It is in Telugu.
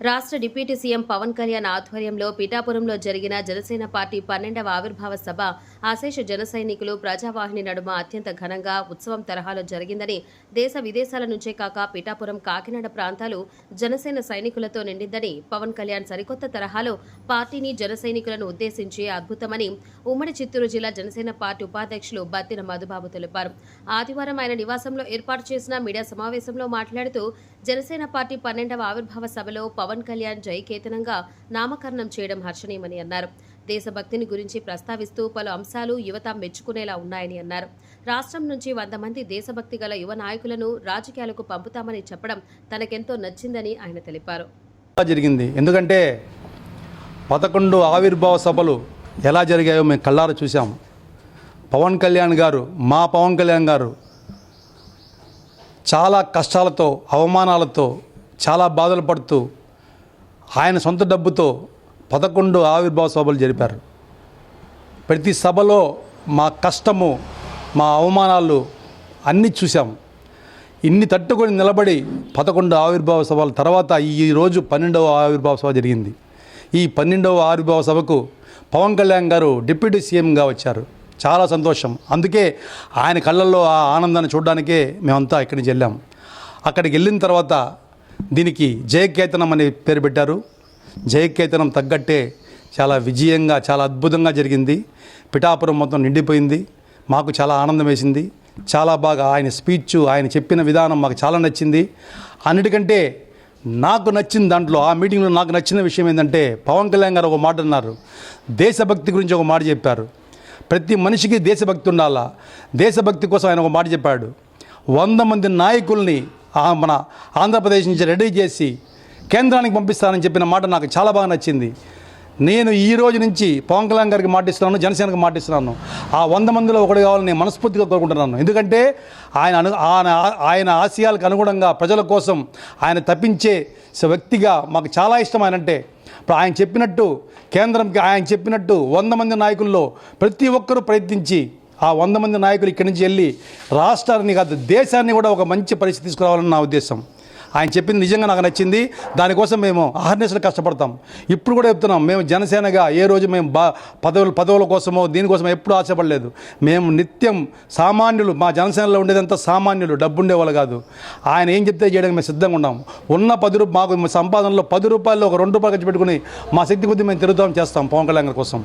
రాష్ట్ర డిప్యూటీ సీఎం పవన్ కళ్యాణ్ ఆధ్వర్యంలో పిఠాపురంలో జరిగిన జనసేన పార్టీ 12వ ఆవిర్భావ సభ అశేష జన సైనికులు ప్రజావాహిని నడుమ అత్యంత ఘనంగా ఉత్సవం తరహాలో జరిగిందని, దేశ విదేశాల నుంచే కాక పిఠాపురం, కాకినాడ ప్రాంతాలు జనసేన సైనికులతో నిండిందని, పవన్ కళ్యాణ్ సరికొత్త తరహాలో పార్టీని జన సైనికులను ఉద్దేశించి అద్భుతమని ఉమ్మడి చిత్తూరు జిల్లా జనసేన పార్టీ ఉపాధ్యక్షులు బత్తిన మధుబాబు తెలిపారు. ఆదివారం ఆయన నివాసంలో ఏర్పాటు చేసిన మీడియా సమావేశంలో మాట్లాడుతూ, జనసేన పార్టీ 12వ ఆవిర్భావ సభలో పవన్ కళ్యాణ్ జయకేతనంగా నామకరణం చేయడం హర్షణీయమని అన్నారు. దేశభక్తిని గురించి ప్రస్తావిస్తూ పలు అంశాలు యువత మెచ్చుకునేలా ఉన్నాయని అన్నారు. రాష్ట్రం నుంచి 100 మంది దేశభక్తి గల యువ నాయకులను రాజకీయాలకు పంపుతామని చెప్పడం తనకెంతో నచ్చిందని ఆయన తెలిపారు. జరిగింది ఎందుకంటే 11 ఆవిర్భావ సభలు ఎలా జరిగాయో మేము కళ్ళారా చూసాం. పవన్ కళ్యాణ్ గారు చాలా కష్టాలతో, అవమానాలతో, చాలా బాధలు పడుతూ ఆయన సొంత డబ్బుతో 11 ఆవిర్భావ సభలు జరిపారు. ప్రతి సభలో మా కష్టము, మా అవమానాలు అన్నీ చూసాం. ఇన్ని తట్టుకొని నిలబడి 11 ఆవిర్భావ సభల తర్వాత ఈరోజు 12వ ఆవిర్భావ సభ జరిగింది. ఈ 12వ ఆవిర్భావ సభకు పవన్ కళ్యాణ్ గారు డిప్యూటీ సీఎంగా వచ్చారు. చాలా సంతోషం. అందుకే ఆయన కళ్ళల్లో ఆ ఆనందాన్ని చూడడానికే మేమంతా ఇక్కడి నుంచి వెళ్ళాం. అక్కడికి వెళ్ళిన తర్వాత దీనికి జయకేతనం అనే పేరు పెట్టారు. జయకేతనం తగ్గట్టే చాలా విజయంగా, చాలా అద్భుతంగా జరిగింది. పిఠాపురం మొత్తం నిండిపోయింది. మాకు చాలా ఆనందం వేసింది. చాలా బాగా ఆయన స్పీచ్, ఆయన చెప్పిన విధానం మాకు చాలా నచ్చింది. అన్నిటికంటే నాకు నచ్చిన దాంట్లో, ఆ మీటింగ్లో నాకు నచ్చిన విషయం ఏంటంటే, పవన్ కళ్యాణ్ గారు ఒక మాట అన్నారు. దేశభక్తి గురించి ఒక మాట చెప్పారు. ప్రతి మనిషికి దేశభక్తి ఉండాలా. దేశభక్తి కోసం ఆయన ఒక మాట చెప్పాడు. 100 మంది నాయకుల్ని మన ఆంధ్రప్రదేశ్ నుంచి రెడీ చేసి కేంద్రానికి పంపిస్తానని చెప్పిన మాట నాకు చాలా బాగా నచ్చింది. నేను ఈ రోజు నుంచి పవన్ కళ్యాణ్ గారికి మాటిస్తున్నాను, జనసేనకు మాటిస్తున్నాను. ఆ 100 మందిలో ఒకటి కావాలని నేను మనస్ఫూర్తిగా కోరుకుంటున్నాను. ఎందుకంటే ఆయన ఆశయాలకు అనుగుణంగా ప్రజల కోసం ఆయన తప్పించే వ్యక్తిగా మాకు చాలా ఇష్టం. ఆయనంటే ఇప్పుడు ఆయన చెప్పినట్టు, కేంద్రంకి ఆయన చెప్పినట్టు 100 మంది నాయకుల్లో ప్రతి ఒక్కరూ ప్రయత్నించి ఆ 100 మంది నాయకులు ఇక్కడి నుంచి వెళ్ళి రాష్ట్రాన్ని కాదు, దేశాన్ని కూడా ఒక మంచి పరిస్థితి తీసుకురావాలని నా ఉద్దేశం. ఆయన చెప్పింది నిజంగా నాకు నచ్చింది. దానికోసం మేము అహర్నిశలు కష్టపడతాం. ఇప్పుడు కూడా చెప్తున్నాం, మేము జనసేనగా ఏ రోజు మేము పదవుల కోసమో దీనికోసమో ఎప్పుడు ఆశపడలేదు. మేము నిత్యం సామాన్యులు, మా జనసేనలో ఉండేదంతా సామాన్యులు, డబ్బు ఉండేవాళ్ళు కాదు. ఆయన ఏం చెప్తే చేయడానికి మేము సిద్ధంగా ఉన్నాం. ఉన్న మాకు సంపాదనలో 10 రూపాయలు ఒక 2 రూపాయలు ఖర్చు పెట్టుకుని మా శక్తి కొద్దీ మేము తిరుగుతాం, చేస్తాం పవన్ కళ్యాణ్ గారి కోసం.